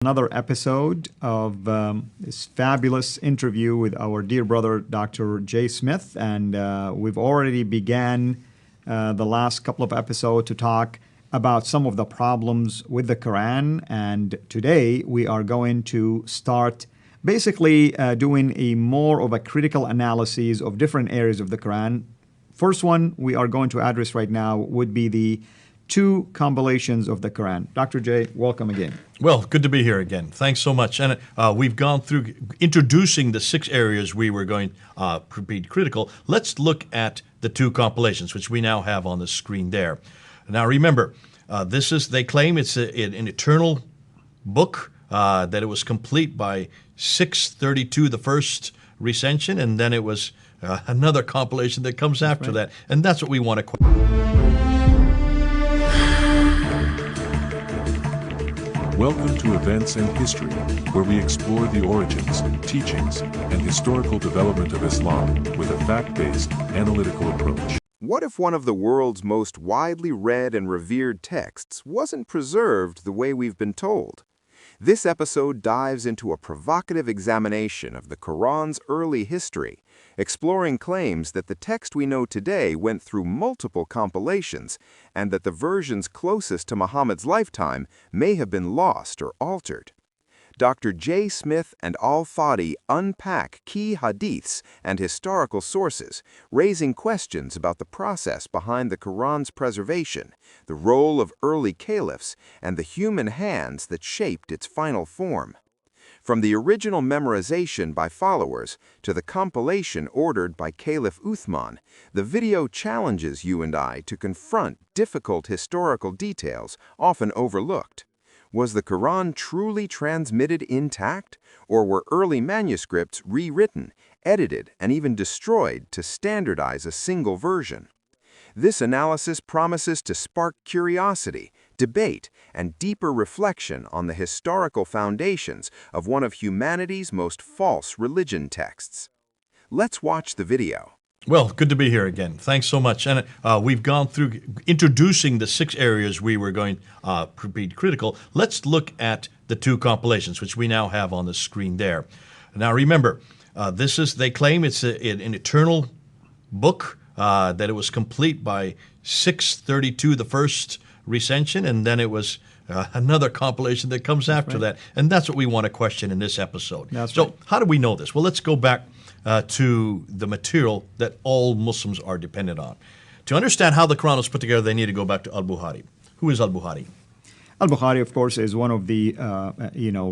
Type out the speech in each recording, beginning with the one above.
Another episode of this fabulous interview with our dear brother, Dr. Jay Smith. And we've already began the last couple of episodes to talk about some of the problems with the Quran. And today we are going to start basically doing a more of a critical analysis of different areas of the Quran. First one we are going to address right now would be the two compilations of the Quran. Dr. Jay, welcome again. Well, good to be here again. Thanks so much. And we've gone through introducing the 6 areas we were going to be critical. Let's look at the 2 compilations, which we now have on the screen there. Now remember, they claim it's an eternal book, that it was complete by 632, the first recension, and then it was another compilation that comes after that. And that's what we want to Welcome to Events and History, where we explore the origins, teachings, and historical development of Islam with a fact-based, analytical approach. What if one of the world's most widely read and revered texts wasn't preserved the way we've been told? This episode dives into a provocative examination of the Quran's early history, exploring claims that the text we know today went through multiple compilations and that the versions closest to Muhammad's lifetime may have been lost or altered. Dr. Jay Smith and Al-Fadi unpack key hadiths and historical sources, raising questions about the process behind the Quran's preservation, the role of early caliphs, and the human hands that shaped its final form. From the original memorization by followers to the compilation ordered by Caliph Uthman, the video challenges you and I to confront difficult historical details often overlooked. Was the Quran truly transmitted intact, or were early manuscripts rewritten, edited, and even destroyed to standardize a single version? This analysis promises to spark curiosity, debate, and deeper reflection on the historical foundations of one of humanity's most false religion texts. Let's watch the video. Well, good to be here again. Thanks so much. And we've gone through introducing the 6 areas we were going to be critical. Let's look at the 2 compilations, which we now have on the screen there. Now remember, they claim it's an eternal book, that it was complete by 632, the first recension, and then it was another compilation that comes after that. And that's what we want to question in this episode. So how do we know this? Well, let's go back to the material that all Muslims are dependent on. To understand how the Quran was put together, they need to go back to Al-Bukhari. Who is Al-Bukhari? Al-Bukhari, of course, is one of the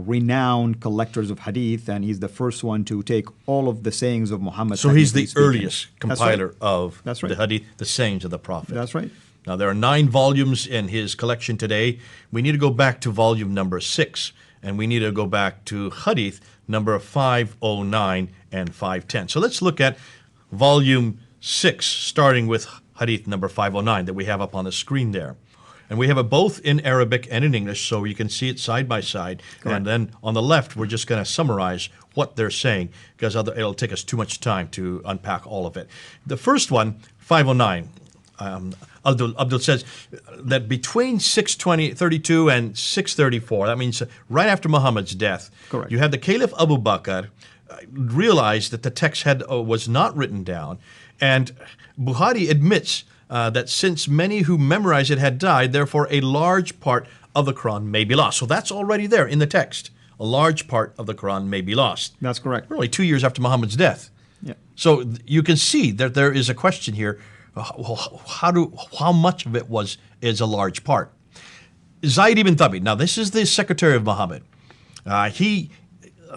renowned collectors of hadith, and he's the first one to take all of the sayings of Muhammad. So he's the earliest compiler of the hadith, the sayings of the Prophet. That's right. Now, there are 9 volumes in his collection today. We need to go back to volume number 6, and we need to go back to hadith number 509 and 510. So let's look at volume 6, starting with hadith number 509 that we have up on the screen there. And we have it both in Arabic and in English, so you can see it side by side. Correct. And then on the left, we're just going to summarize what they're saying, because it'll take us too much time to unpack all of it. The first one, 509, Abdul says that between 632 and 634, that means right after Muhammad's death, correct, you had the Caliph Abu Bakr realized that the text was not written down, and Bukhari admits that since many who memorized it had died, therefore a large part of the Quran may be lost. So that's already there in the text. A large part of the Quran may be lost. That's correct. We're only 2 years after Muhammad's death. Yeah. So you can see that there is a question here. How much of it is a large part? Zayd ibn Thabit. Now this is the secretary of Muhammad.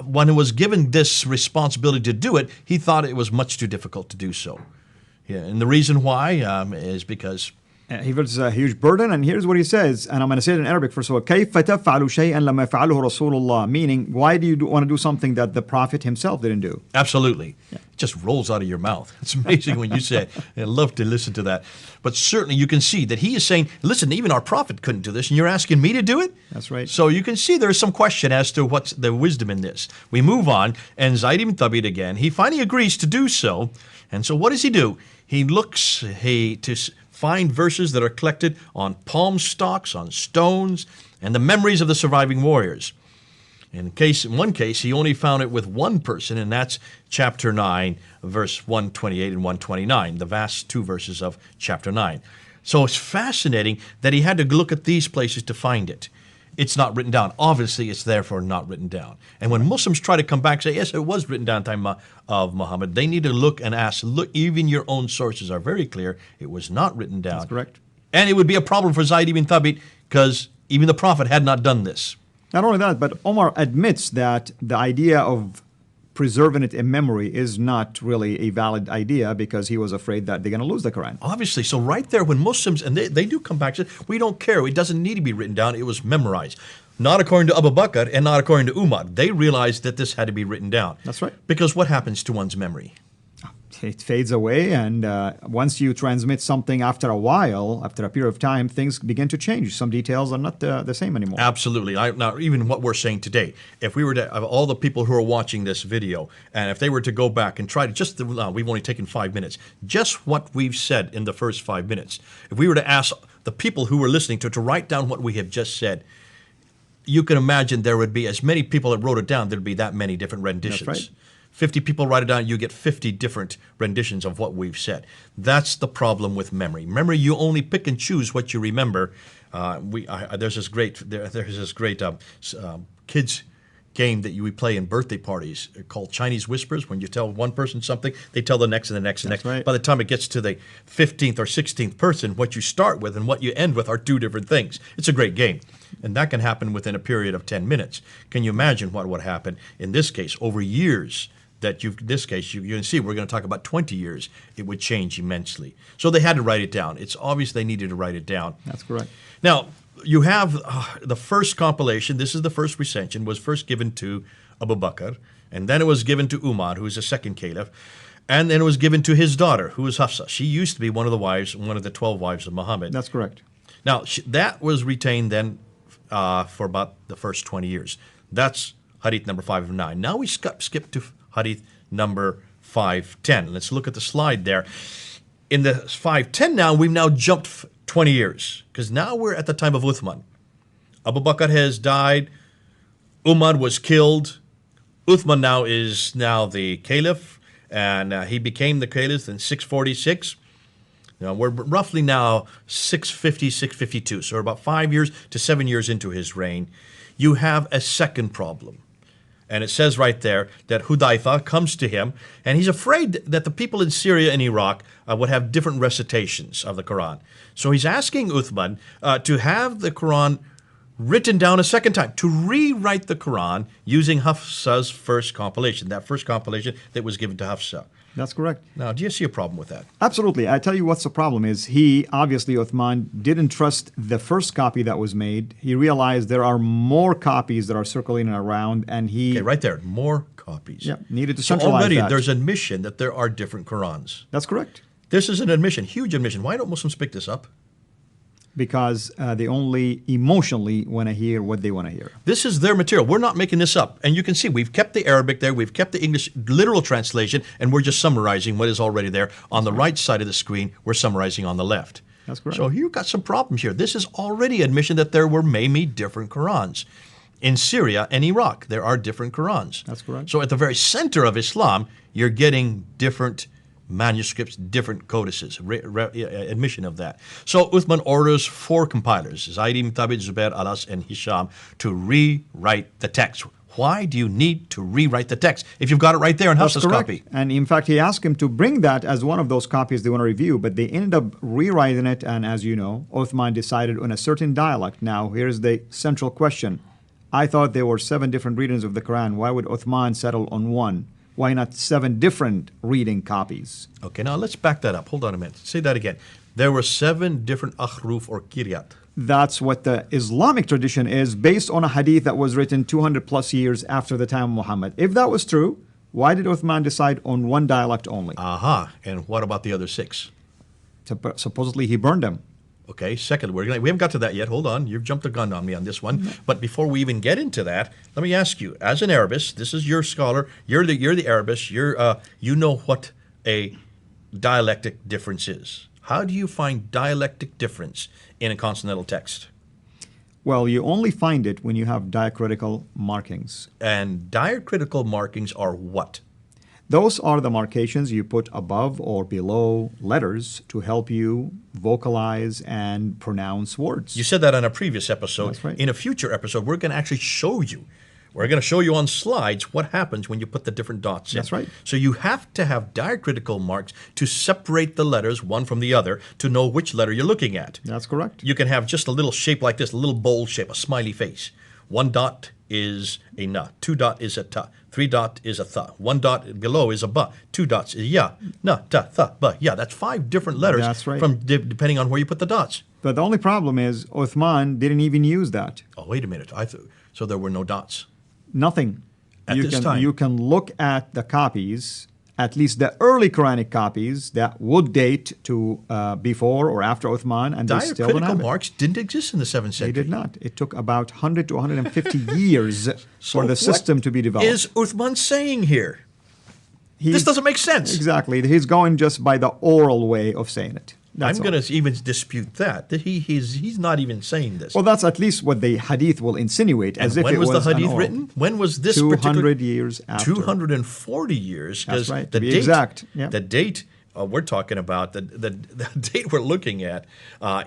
When he was given this responsibility to do it, he thought it was much too difficult to do so. Yeah, and the reason why is because he feels a huge burden, and here's what he says, and I'm going to say it in Arabic first of all. كيف تفعل شيئا لما يفعله رسول الله? Meaning, why do you want to do something that the Prophet himself didn't do? Absolutely. Yeah. It just rolls out of your mouth. It's amazing when you say it. I love to listen to that. But certainly you can see that he is saying, listen, even our Prophet couldn't do this, and you're asking me to do it? That's right. So you can see there is some question as to what's the wisdom in this. We move on, and Zayd ibn Thabit again, he finally agrees to do so. And so what does he do? He looks to find verses that are collected on palm stalks, on stones, and the memories of the surviving warriors. In one case, he only found it with one person, and that's chapter 9, verse 128 and 129, the last two verses of chapter 9. So it's fascinating that he had to look at these places to find it. It's not written down. Obviously, it's therefore not written down. And when Muslims try to come back and say, yes, it was written down at the time of Muhammad, they need to look and ask, look, even your own sources are very clear. It was not written down. That's correct. And it would be a problem for Zayd ibn Thabit because even the Prophet had not done this. Not only that, but Omar admits that the idea of preserving it in memory is not really a valid idea because he was afraid that they're going to lose the Quran. Obviously. So right there, when Muslims, and they do come back and say, we don't care. It doesn't need to be written down. It was memorized. Not according to Abu Bakr and not according to Umar. They realized that this had to be written down. That's right. Because what happens to one's memory? It fades away, and once you transmit something after a while, after a period of time, things begin to change. Some details are not the same anymore. Absolutely. Now, even what we're saying today, if we were to, of all the people who are watching this video, and if they were to go back and try to we've only taken 5 minutes, just what we've said in the first 5 minutes, if we were to ask the people who were listening to write down what we have just said, you can imagine there would be as many people that wrote it down, there'd be that many different renditions. That's right. 50 people write it down, you get 50 different renditions of what we've said. That's the problem with memory. Memory, you only pick and choose what you remember. There's this great kids game that we play in birthday parties called Chinese Whispers. When you tell one person something, they tell the next and the next and the next. Right. By the time it gets to the 15th or 16th person, what you start with and what you end with are two different things. It's a great game. And that can happen within a period of 10 minutes. Can you imagine what would happen in this case over years? That in this case, you can see we're going to talk about 20 years, it would change immensely. So they had to write it down. It's obvious they needed to write it down. That's correct. Now, you have the first compilation, this is the first recension, was first given to Abu Bakr, and then it was given to Umar, who is the second caliph, and then it was given to his daughter, who was Hafsa. She used to be one of the 12 wives of Muhammad. That's correct. Now, that was retained then for about the first 20 years. That's hadith number 5 of 9. Now we skip to hadith number 510. Let's look at the slide there. In the 510 now, we've now jumped 20 years, because now we're at the time of Uthman. Abu Bakr has died. Umar was killed. Uthman now is the caliph, and he became the caliph in 646. Now we're roughly now 650, 652, so we're about 5 years to 7 years into his reign. You have a second problem. And it says right there that Hudayfa comes to him, and he's afraid that the people in Syria and Iraq would have different recitations of the Quran. So he's asking Uthman to have the Quran written down a second time, to rewrite the Quran using Hafsa's first compilation, that first compilation that was given to Hafsa. That's correct. Now, do you see a problem with that? Absolutely. I tell you what's the problem is he, obviously, Uthman, didn't trust the first copy that was made. He realized there are more copies that are circulating around, and he... Okay, right there, more copies. Needed to so centralize already that. there's admission that there are different Qurans. That's correct. This is an admission, huge admission. Why don't Muslims pick this up? Because they only emotionally want to hear what they want to hear. This is their material. We're not making this up. And you can see we've kept the Arabic there, we've kept the English literal translation, and we're just summarizing what is already there. On the right side of the screen, we're summarizing on the left. That's correct. So you've got some problems here. This is already admission that there were maybe different Qurans. In Syria and Iraq, there are different Qurans. That's correct. So at the very center of Islam, you're getting different manuscripts, different codices, admission of that. So Uthman orders 4 compilers, Zayd ibn Thabit, Zubair, Alas, and Hisham, to rewrite the text. Why do you need to rewrite the text if you've got it right there in Hafsa's copy? And in fact, he asked him to bring that as one of those copies they want to review, but they ended up rewriting it, and as you know, Uthman decided on a certain dialect. Now, here's the central question. I thought there were 7 different readings of the Quran. Why would Uthman settle on one? Why not 7 different reading copies? Okay, now let's back that up. Hold on a minute. Say that again. There were 7 different akhruf or kiryat. That's what the Islamic tradition is, based on a hadith that was written 200 plus years after the time of Muhammad. If that was true, why did Uthman decide on one dialect only? Aha. And what about the other 6? Supposedly he burned them. Okay, second, we haven't got to that yet. Hold on. You've jumped the gun on me on this one. But before we even get into that, let me ask you, as an Arabist, this is your scholar, you're the Arabist, you know what a dialectic difference is. How do you find dialectic difference in a consonantal text? Well, you only find it when you have diacritical markings. And diacritical markings are what? Those are the markations you put above or below letters to help you vocalize and pronounce words. You said that on a previous episode. That's right. In a future episode, we're going to actually show you. We're going to show you on slides what happens when you put the different dots in. That's right. So you have to have diacritical marks to separate the letters one from the other to know which letter you're looking at. That's correct. You can have just a little shape like this, a little bowl shape, a smiley face. One dot is a na, two dot is a ta, three dot is a tha, one dot below is a ba, two dots is ya, na, ta, tha, ba, ya. That's 5 different letters. That's right. From depending on where you put the dots. But the only problem is Uthman didn't even use that. Oh, wait a minute. So there were no dots. Nothing. At this time. You can look at the copies, at least the early Quranic copies that would date to before or after Uthman, and they still don't Diacritical have it. marks didn't exist in the 7th century. They did not. It took about 100 to 150 years for the system to be developed. Is Uthman saying here? He's- This doesn't make sense. Exactly. He's going just by the oral way of saying it. That's I'm going to even dispute that. That he's not even saying this. Well, that's at least what the hadith will insinuate, And as if when it was was the an hadith oral. written? When was this 200 years after. 240 years. That's 'cause right, The to be date, exact, yeah. The date we're talking about, the date we're looking at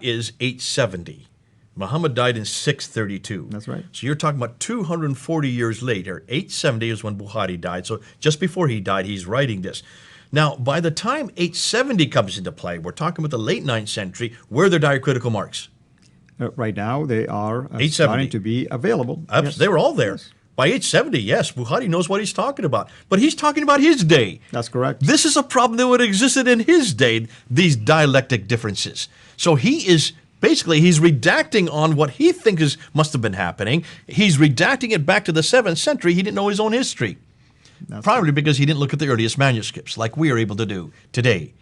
is 870. Muhammad died in 632. That's right. So you're talking about 240 years later. 870 is when Bukhari died. So just before he died, he's writing this. Now, by the time 870 comes into play, we're talking about the late 9th century, where are the diacritical marks? Right now, they are 870. starting to be available. Yes. They were all there. Yes. By 870, yes, Bukhari knows what he's talking about. But he's talking about his day. That's correct. This is a problem that would have existed in his day, these dialectic differences. So he's redacting on what he thinks must have been happening. He's redacting it back to the 7th century. He didn't know his own history. Probably because he didn't look at the earliest manuscripts like we are able to do today.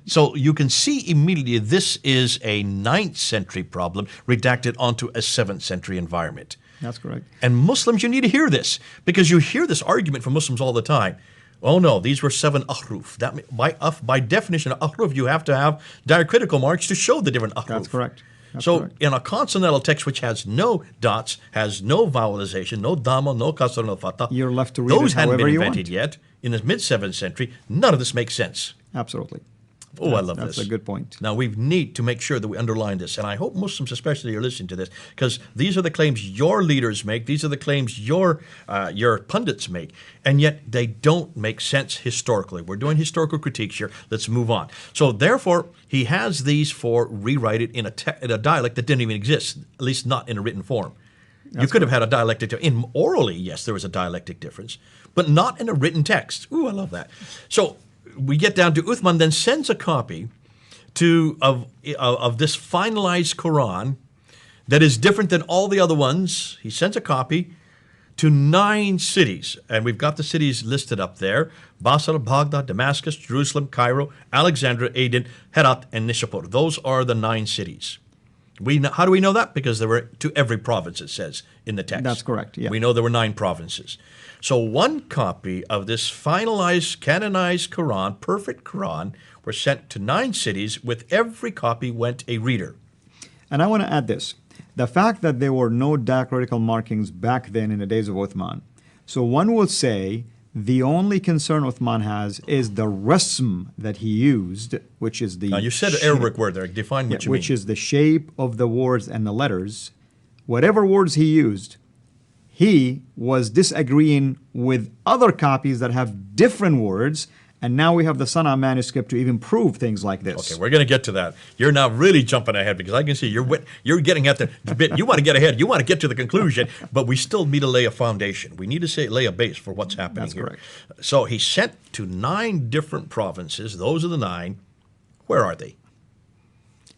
So you can see immediately this is a 9th century problem redacted onto a 7th century environment. That's correct. And Muslims, you need to hear this because you hear this argument from Muslims all the time. Oh no, these were 7 ahruf. That by definition, ahruf, you have to have diacritical marks to show the different ahruf. That's correct. That's So correct. in a consonantal text which has no dots, has no vowelization, no dhamma, no kasra, no fatha, You're left to read those it hadn't been however you invented yet. In the mid-7th century, none of this makes sense. Absolutely. Oh, I love this. That's a good point. Now, we need to make sure that we underline this, and I hope Muslims especially are listening to this, because these are the claims your leaders make, these are the claims your pundits make, and yet they don't make sense historically. We're doing historical critiques here. Let's move on. So, therefore, he has these for rewrite it in a dialect that didn't even exist, at least not in a written form. You could have had a dialectic, in orally, yes, there was a dialectic difference, but not in a written text. Ooh, I love that. So, we get down to Uthman then sends a copy of this finalized Quran that is different than all the other ones. He sends a copy to 9 cities, and we've got the cities listed up there: Basra, Baghdad, Damascus, Jerusalem, Cairo, Alexandria, Aden, Herat, and Nishapur. Those are the 9 cities. How do we know that? Because there were to every province, it says in the text. That's correct, yeah. We know there were 9 provinces. So one copy of this finalized, canonized Quran, perfect Quran, were sent to 9 cities. With every copy went a reader. And I want to add this. The fact that there were no diacritical markings back then in the days of Uthman. So one will say the only concern Uthman has is the rasm that he used, which is the... Now, you said an Arabic word there. Define what you which mean. is the shape of the words and the letters. Whatever words he used, he was disagreeing with other copies that have different words, and now we have the Sana'a manuscript to even prove things like this. Okay, we're going to get to that. You're now really jumping ahead because I can see you're getting at the bit. You want to get ahead. You want to get to the conclusion, but we still need to lay a foundation. We need to lay a base for what's happening That's here. correct. So he sent to 9 different provinces. Those are the 9. Where are they?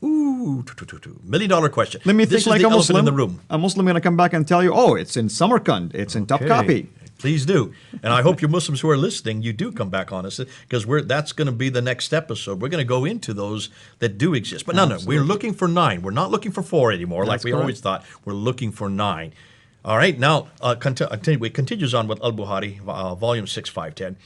Ooh, $1 million question. Let me This think like is the a elephant Muslim. in the room. A Muslim going to come back and tell you, oh, it's in Samarkand, it's in tough copy. Please do. And I hope you Muslims who are listening, you do come back on us, because that's going to be the next episode. We're going to go into those that do exist. But no, we're looking for 9. We're not looking for 4 anymore, like we always thought. We're looking for 9. All right, now it continues on with Al-Bukhari, volume 6, 510.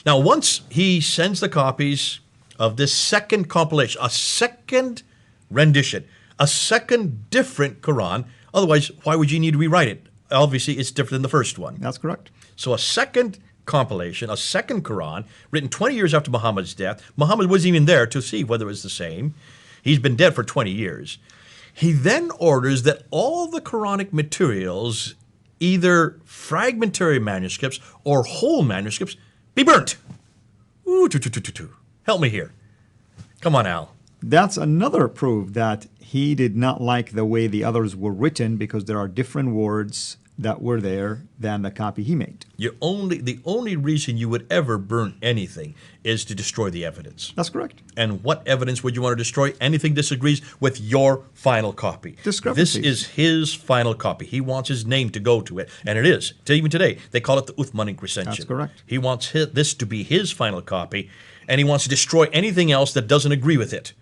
Now, once he sends the copies of this second compilation, a second rendition, a second different Quran, Otherwise, why would you need to rewrite it? Obviously, it's different than the first one. That's correct. So a second compilation, a second Quran, written 20 years after Muhammad's death. Muhammad wasn't even there to see whether it was the same. He's been dead for 20 years. He then orders that all the Quranic materials, either fragmentary manuscripts or whole manuscripts, be burnt. Ooh, help me here. Come on, Al. That's another proof that he did not like the way the others were written because there are different words that were there than the copy he made. The only reason you would ever burn anything is to destroy the evidence. That's correct. And what evidence would you want to destroy? Anything disagrees with your final copy. Discrepancies. This is his final copy. He wants his name to go to it. And it is. Even today, they call it the Uthmanic recension. That's correct. He wants this to be his final copy, and he wants to destroy anything else that doesn't agree with it.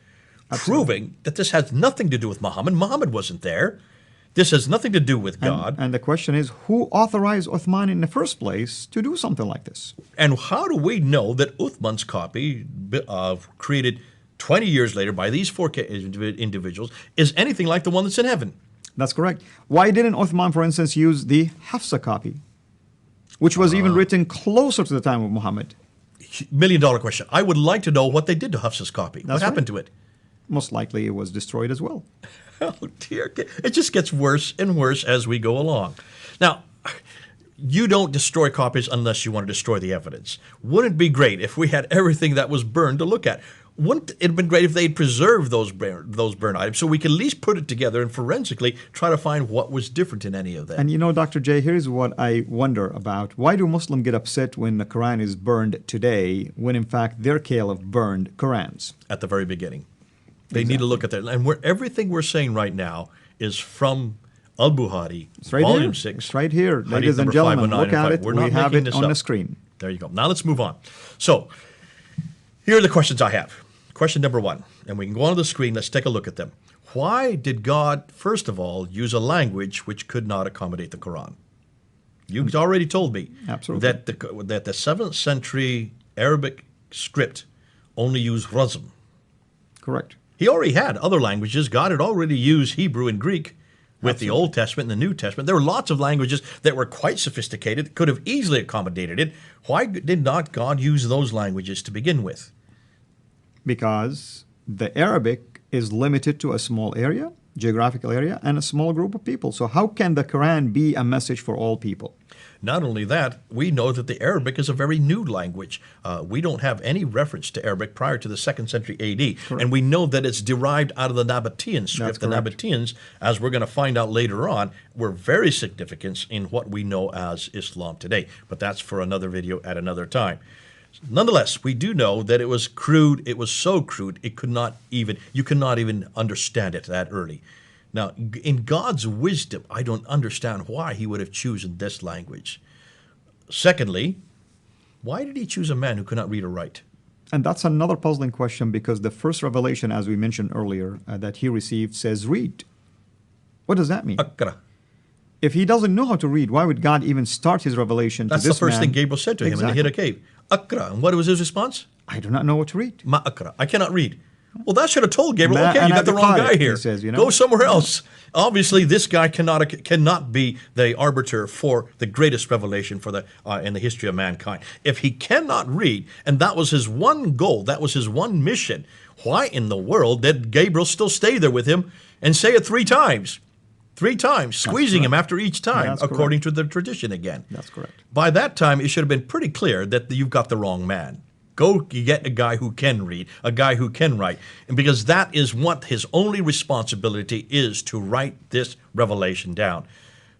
Absolutely. Proving that this has nothing to do with Muhammad. Muhammad wasn't there. This has nothing to do with God. And the question is, who authorized Uthman in the first place to do something like this? And how do we know that Uthman's copy, created 20 years later by these four individuals, is anything like the one that's in heaven? That's correct. Why didn't Uthman, for instance, use the Hafsa copy, which was even written closer to the time of Muhammad? $1 million question. I would like to know what they did to Hafsa's copy. What happened to it? Most likely it was destroyed as well. Oh, dear. It just gets worse and worse as we go along. Now, you don't destroy copies unless you want to destroy the evidence. Wouldn't it be great if we had everything that was burned to look at? Wouldn't it have been great if they'd preserved those burned items so we could at least put it together and forensically try to find what was different in any of them? And you know, Dr. J, here's what I wonder about. Why do Muslims get upset when the Quran is burned today when in fact they're capable of burned Qurans? At the very beginning. They need to look at that. And everything we're saying right now is from Al-Bukhari, Volume 6. It's right here, Hadith ladies and number gentlemen. 509 Look and at 5. it. We're We not have making it this on up. the screen. There you go. Now let's move on. So here are the questions I have. Question number 1, and we can go on to the screen. Let's take a look at them. Why did God, first of all, use a language which could not accommodate the Quran? You've already told me Absolutely. that the 7th century Arabic script only used razm. Correct. He already had other languages. God had already used Hebrew and Greek with the Old Testament and the New Testament. There were lots of languages that were quite sophisticated, could have easily accommodated it. Why did not God use those languages to begin with? Because the Arabic is limited to a small area, geographical area, and a small group of people. So how can the Quran be a message for all people? Not only that, we know that the Arabic is a very new language. We don't have any reference to Arabic prior to the 2nd century A.D. Correct. And we know that it's derived out of the Nabatean script. The correct. Nabateans, as we're going to find out later on, were very significant in what we know as Islam today. But that's for another video at another time. Nonetheless, we do know that it was crude. It was so crude, you could not even understand it that early. Now, in God's wisdom, I don't understand why he would have chosen this language. Secondly, why did he choose a man who could not read or write? And that's another puzzling question because the first revelation, as we mentioned earlier, that he received says read. What does that mean? Akra. If he doesn't know how to read, why would God even start his revelation That's to this the first man? thing Gabriel said to him when they hit a cave. Akra. And what was his response? I do not know what to read. Ma akra. I cannot read. Well, that should have told Gabriel, Ma okay, you ana got the wrong biqari, guy here. he says, you know? Go somewhere else. Obviously, this guy cannot be the arbiter for the greatest revelation for in the history of mankind. If he cannot read, and that was his one goal, that was his one mission, why in the world did Gabriel still stay there with him and say it 3 times? 3 times, squeezing him after each time, That's according to the tradition again. That's correct. By that time, it should have been pretty clear that you've got the wrong man. Go get a guy who can read, a guy who can write. And because that is what his only responsibility is, to write this revelation down,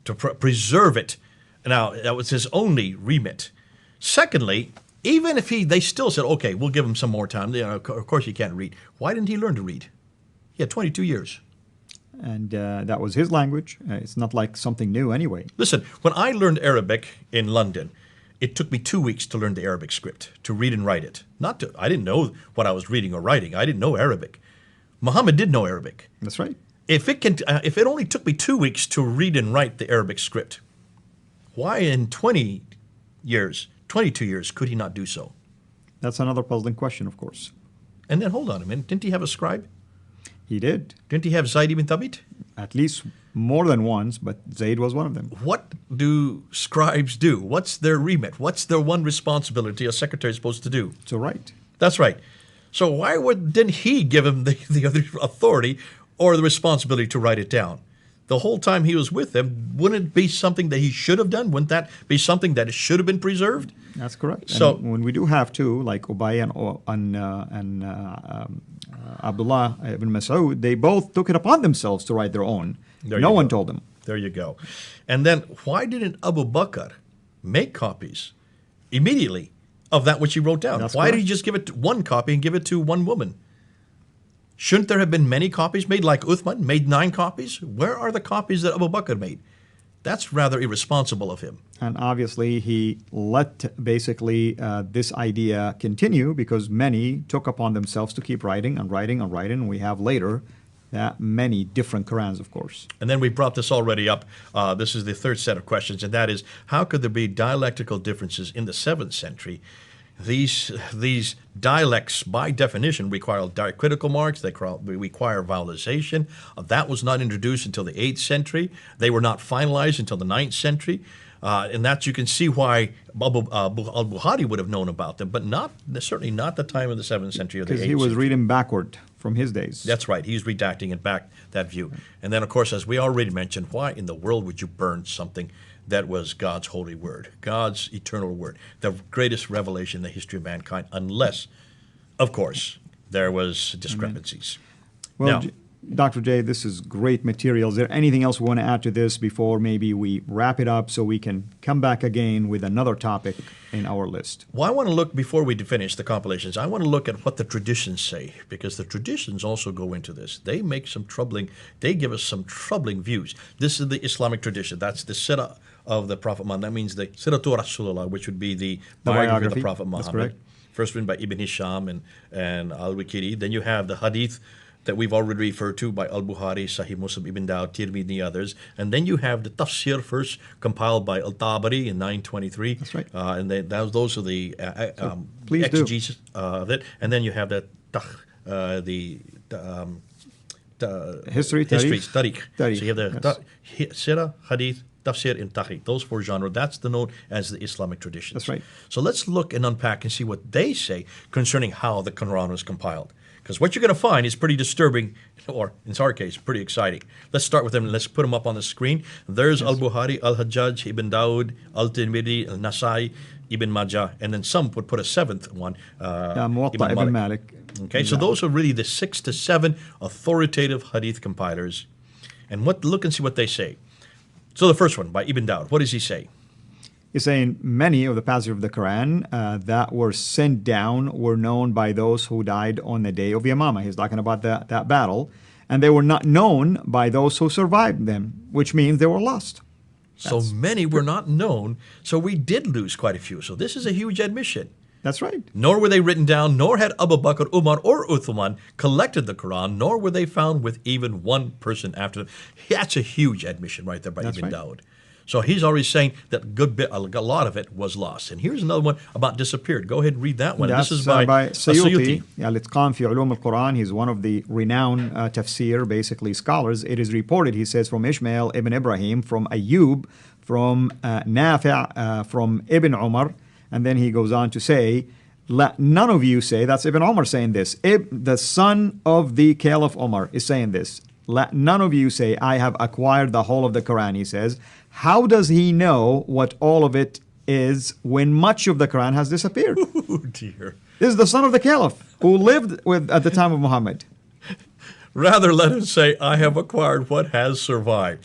to preserve it. Now, that was his only remit. Secondly, even if they still said, okay, we'll give him some more time. Of course he can't read. Why didn't he learn to read? He had 22 years. And that was his language. It's not like something new anyway. Listen, when I learned Arabic in London, it took me 2 weeks to learn the Arabic script, to read and write it. I didn't know what I was reading or writing. I didn't know Arabic. Muhammad did know Arabic. That's right. If it only took me 2 weeks to read and write the Arabic script, why in 22 years, could he not do so? That's another puzzling question, of course. And then hold on a minute. Didn't he have a scribe? He did. Didn't he have Zayd ibn Thabit? at least more than once, but Zayd was one of them. What do scribes do? What's their remit? What's their one responsibility a secretary is supposed to do? To write. That's right. So why didn't he give him the other authority or the responsibility to write it down? The whole time he was with them, wouldn't it be something that he should have done? Wouldn't that be something that should have been preserved? That's correct. So and when we do have two, like Ubay and Abdullah ibn Mas'ud, they both took it upon themselves to write their own. No one told them. There you go. And then why didn't Abu Bakr make copies immediately of that which he wrote down? That's Why did correct. he just give it one copy and give it to one woman? Shouldn't there have been many copies made, like Uthman made 9 copies? Where are the copies that Abu Bakr made? That's rather irresponsible of him. And obviously, he let basically this idea continue because many took upon themselves to keep writing and writing and writing. And we have later that many different Qurans, of course. And then we brought this already up. This is the third set of questions, and that is, how could there be dialectical differences in the 7th century? These dialects, by definition, require diacritical marks. They require vowelization. That was not introduced until the 8th century. They were not finalized until the 9th century. And that you can see why al-Bukhari would have known about them, but certainly not the time of the 7th century or the 8th Because he was century. reading backward from his days. That's right. He's redacting it back, that view. And then, of course, as we already mentioned, why in the world would you burn something that was God's holy word, God's eternal word, the greatest revelation in the history of mankind, unless, of course, there was discrepancies. Well, Now, Dr. J, this is great material. Is there anything else we want to add to this before maybe we wrap it up so we can come back again with another topic in our list? well, I want to look, before we finish the compilations, I want to look at what the traditions say, because the traditions also go into this. They give us some troubling views. This is the Islamic tradition. That's the Sirah of the Prophet Muhammad. That means the Siratu Rasulullah, which would be the biography of the Prophet That's Muhammad. correct. First written by Ibn Hisham and Al-Waqidi. Then you have the Hadith that we've already referred to by Al-Bukhari, Sahih Muslim, Ibn Dawud, Tirmidhi, and the others. And then you have the Tafsir first compiled by Al-Tabari in 923. That's right. And those are the please do. exegesis of it. And then you have the History, tariq. Tariq, So you have the Sirah, Hadith, Tafsir, and Tariq. Those 4 genres. That's known as the Islamic traditions. That's right. So let's look and unpack and see what they say concerning how the Quran was compiled. Because what you're going to find is pretty disturbing, or in our case, pretty exciting. Let's start with them and let's put them up on the screen. There's Al-Bukhari, Al-Hajjaj, Ibn Dawud, Al-Tirmidhi, Al-Nasai, Ibn Majah, and then some would put a 7th one, Muwatta ibn Malik. Okay, so those are really the 6 to 7 authoritative hadith compilers. And look and see what they say. So the first one, by Ibn Dawud, what does he say? He's saying many of the passages of the Quran that were sent down were known by those who died on the day of Yamama. He's talking about that battle. And they were not known by those who survived them, which means they were lost. So many were not known, so we did lose quite a few. So this is a huge admission. That's right. Nor were they written down, nor had Abu Bakr, Umar, or Uthman collected the Quran, nor were they found with even one person after them. That's a huge admission right there by That's Ibn right. Dawud. So he's already saying that a lot of it was lost. And here's another one about disappeared. Go ahead and read that one. That's This is by Suyuti. Al-Itqan fi Ulum al-Quran. He's one of the renowned tafsir, basically scholars. It is reported, he says, from Ishmael ibn Ibrahim, from Ayyub, from Nafi', from Ibn Umar. And then he goes on to say, let none of you say, that's Ibn Umar saying this, the son of the Caliph Umar is saying this. Let none of you say, I have acquired the whole of the Quran, he says. How does he know what all of it is when much of the Quran has disappeared? Oh, dear. This is the son of the Caliph who lived at the time of Muhammad. Rather, let him say, I have acquired what has survived.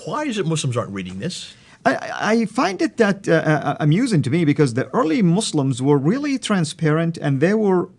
Why is it Muslims aren't reading this? I find it that amusing to me because the early Muslims were really transparent and they were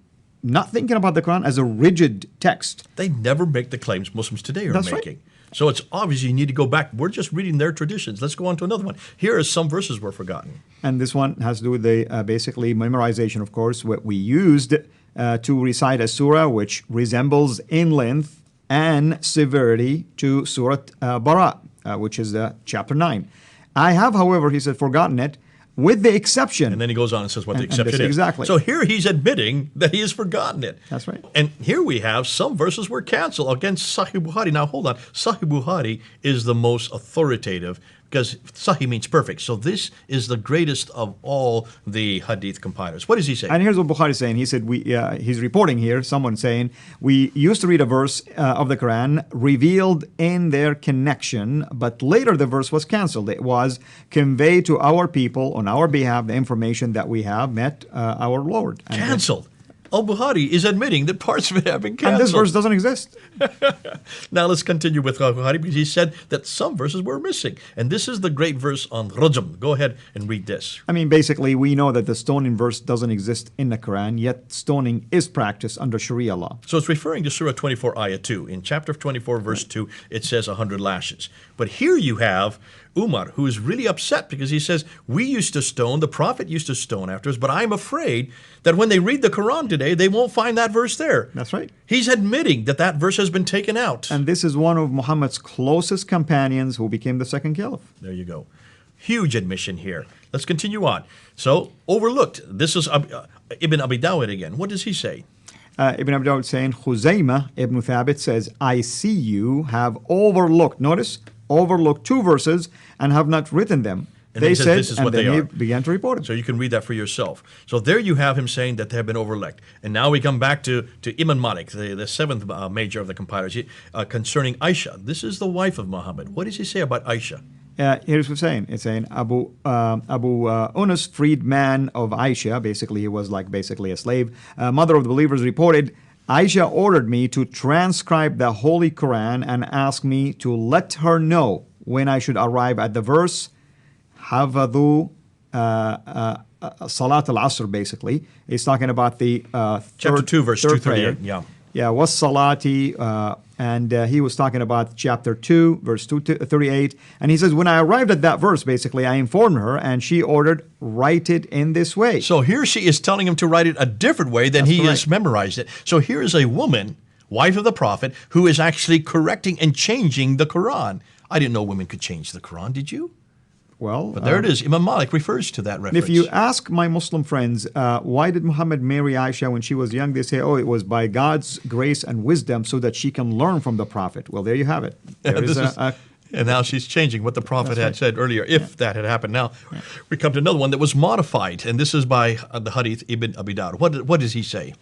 not thinking about the Quran as a rigid text. They never make the claims Muslims today are That's right. making. So it's obvious you need to go back. We're just reading their traditions. Let's go on to another one. Here are some verses were forgotten. And this one has to do with the basically memorization, of course, what we used to recite a surah which resembles in length and severity to Surah Bara, which is chapter 9. I have, however, he said, forgotten it. with the exception. And then he goes on and says what the And exception this- is. exactly. So here he's admitting that he has forgotten it. That's right. And here we have some verses were canceled against Sahih Bukhari. Now hold on. Sahih Bukhari is the most authoritative because Sahih means perfect. So this is the greatest of all the hadith compilers. What does he say? And here's what Bukhari is saying. He said, he's reporting here, someone saying, we used to read a verse of the Quran revealed in their connection, but later the verse was canceled. It was convey to our people on our behalf the information that we have met our Lord. And Canceled. Al-Bukhari is admitting that parts of it have been canceled. And this verse doesn't exist. Now let's continue with Al-Bukhari because he said that some verses were missing. And this is the great verse on Rajam. Go ahead and read this. I mean, basically, we know that the stoning verse doesn't exist in the Quran, yet stoning is practiced under Sharia law. So it's referring to Surah 24, Ayah 2. In chapter 24, verse 2, it says 100 lashes. But here you have Umar, who is really upset because he says, we used to stone, the Prophet used to stone after us, but I'm afraid that when they read the Quran today, they won't find that verse there. That's right. He's admitting that that verse has been taken out. And this is one of Muhammad's closest companions who became the second caliph. There you go. Huge admission here. Let's continue on. So, overlooked. This is Ibn Abi Dawud again. What does he say? Ibn Abi Dawud saying, Khuzaymah ibn Thabit says, I see you have overlooked, notice, overlooked two verses and have not written them. And They he says said, this is and what then they he are. began to report it. So you can read that for yourself. So there you have him saying that they have been overlooked. And now we come back to Imam Malik, the seventh major of the compilers, concerning Aisha. This is the wife of Muhammad. What does he say about Aisha? Here's what it's saying. It's saying Abu Unus, freedman of Aisha, basically he was like basically a slave, mother of the believers, reported, Aisha ordered me to transcribe the Holy Quran and asked me to let her know when I should arrive at the verse, Hafadhu Salat al-Asr, basically. He's talking about the Chapter 2, verse 238. prayer. Yeah. Yeah, was Salati, and he was talking about chapter 2, verse 238. And he says, when I arrived at that verse, basically, I informed her, and she ordered, write it in this way. So here she is telling him to write it a different way than That's he has correct. memorized it. So here is a woman, wife of the Prophet, who is actually correcting and changing the Quran. I didn't know women could change the Quran, did you? Well, But there it is. Imam Malik refers to that reference. if you ask my Muslim friends, why did Muhammad marry Aisha when she was young? They say, oh, it was by God's grace and wisdom so that she can learn from the Prophet. Well, there you have it. There is and now she's changing what the Prophet That's had right. said earlier, if that had happened. Now, we come to another one that was modified, and this is by the Hadith Ibn Abi Dawud. What does he say?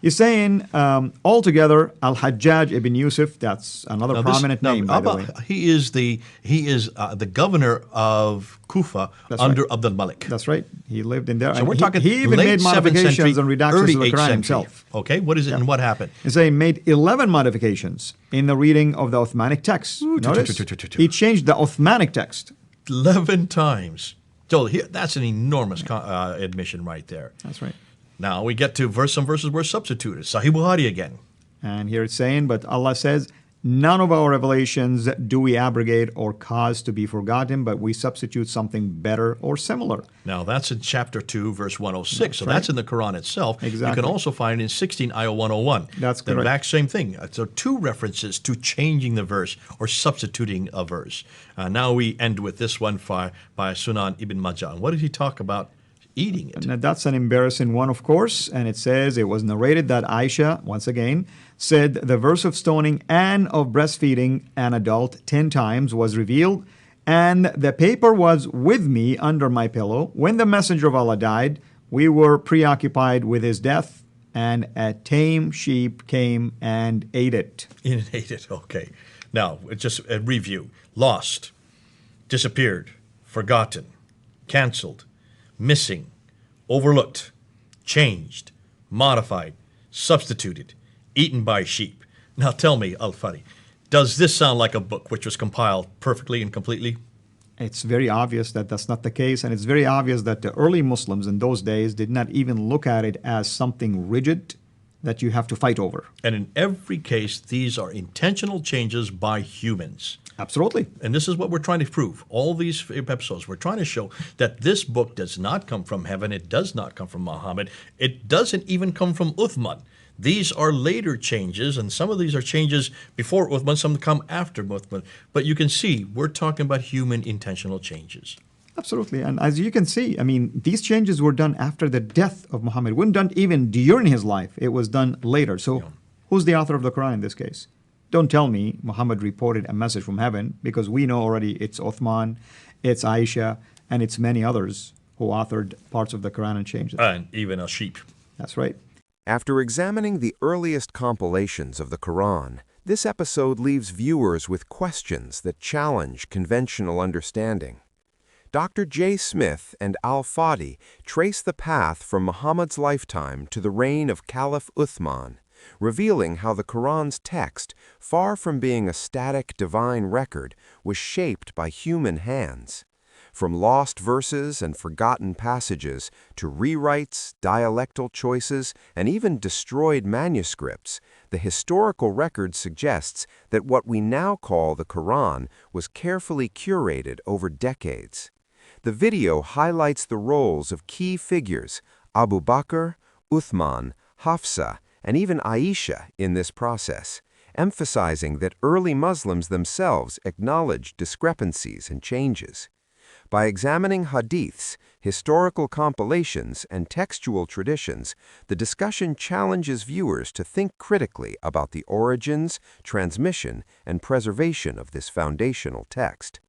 He's saying, altogether, Al-Hajjaj ibn Yusuf, that's another Now, this- prominent now, name, by the Abba, way. He is the governor of Kufa That's under right. Abdul Malik. That's right. He lived in there. So And we're he, talking he even late made 7th modifications century, and redactions early to the 8th Quran century. himself. Okay, what is it and what happened? He's saying he made 11 modifications in the reading of the Uthmanic text. Notice, he changed the Uthmanic text. 11 times. So here, that's an enormous admission right there. That's right. Now we get to some verses were substituted. Sahih Bukhari again. And here it's saying, but Allah says, none of our revelations do we abrogate or cause to be forgotten, but we substitute something better or similar. Now that's in chapter 2, verse 106. So right. that's in the Quran itself. You Exactly. can also find it in 16, ayah 101. That's the correct. exact same thing. So two references to changing the verse or substituting a verse. Now we end with this one by Sunan Ibn Majah. What did he talk about? Eating it. Now, that's an embarrassing one, of course, and it says it was narrated that Aisha, once again, said the verse of stoning and of breastfeeding an adult 10 times was revealed, and the paper was with me under my pillow. When the messenger of Allah died, we were preoccupied with his death, and a tame sheep came and ate it. It ate it. Okay. Now, just a review. Lost, disappeared, forgotten, canceled, missing, overlooked, changed, modified, substituted, eaten by sheep. Now tell me, Al-Fari, does this sound like a book which was compiled perfectly and completely? It's very obvious that that's not the case, and it's very obvious that the early Muslims in those days did not even look at it as something rigid that you have to fight over. And in every case, these are intentional changes by humans. Absolutely. And this is what we're trying to prove. All these episodes, we're trying to show that this book does not come from heaven. It does not come from Muhammad. It doesn't even come from Uthman. These are later changes, and some of these are changes before Uthman, some come after Uthman. But you can see, we're talking about human intentional changes. Absolutely. And as you can see, I mean, these changes were done after the death of Muhammad. It wasn't done even during his life. It was done later. So who's the author of the Quran in this case? Don't tell me Muhammad reported a message from heaven, because we know already it's Uthman, it's Aisha, and it's many others who authored parts of the Quran and changed it. And even a sheep. That's right. After examining the earliest compilations of the Quran, this episode leaves viewers with questions that challenge conventional understanding. Dr. J. Smith and Al-Fadi trace the path from Muhammad's lifetime to the reign of Caliph Uthman, revealing how the Quran's text, far from being a static divine record, was shaped by human hands. From lost verses and forgotten passages to rewrites, dialectal choices, and even destroyed manuscripts, the historical record suggests that what we now call the Quran was carefully curated over decades. The video highlights the roles of key figures, Abu Bakr, Uthman, Hafsa, and even Aisha in this process, emphasizing that early Muslims themselves acknowledged discrepancies and changes. By examining hadiths, historical compilations, and textual traditions, the discussion challenges viewers to think critically about the origins, transmission, and preservation of this foundational text.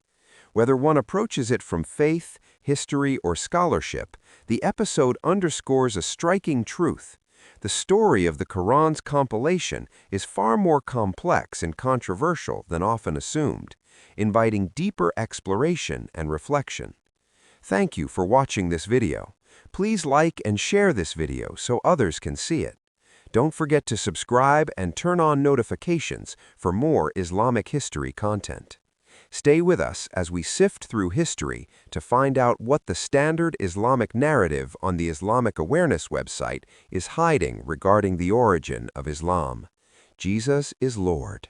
Whether one approaches it from faith, history, or scholarship, the episode underscores a striking truth. The story of the Quran's compilation is far more complex and controversial than often assumed, inviting deeper exploration and reflection. Thank you for watching this video. Please like and share this video so others can see it. Don't forget to subscribe and turn on notifications for more Islamic history content. Stay with us as we sift through history to find out what the standard Islamic narrative on the Islamic Awareness website is hiding regarding the origin of Islam. Jesus is Lord.